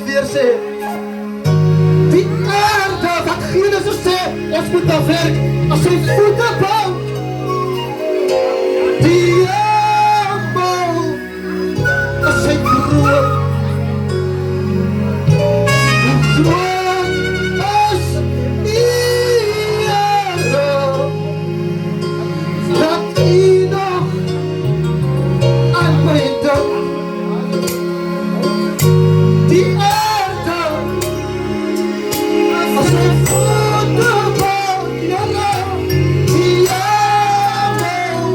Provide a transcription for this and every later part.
weer sê. Die aarde wat Genesis sê, ons moet daar werk as sy voete bou. Die hemel as sy kroon. Hoe groot is die Here, dat U nog aan my dink. Die aarde as sy voete bou, Here, die hemel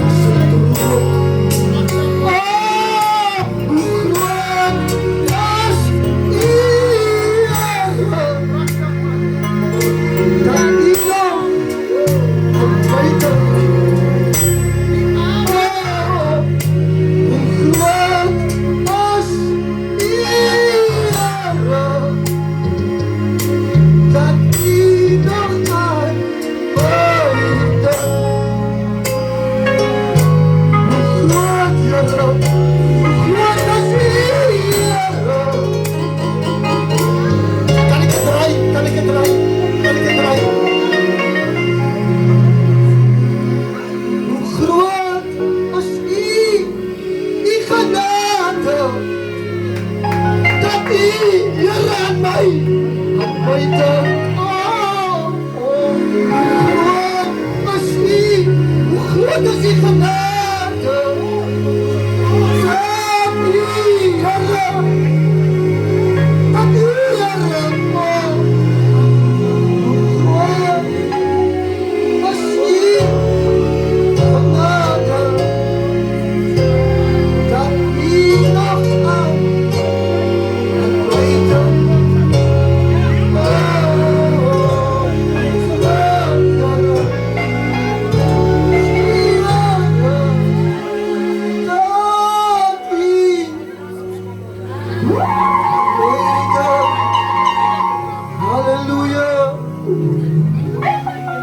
as sy kroon. Oh, hoe groot is U, Here, dat U nog aan my dink.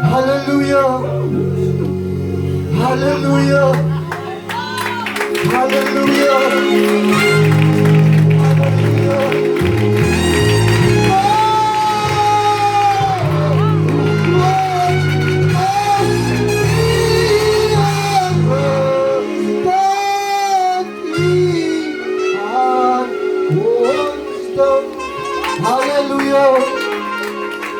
Hallelujah. Hallelujah. Hallelujah.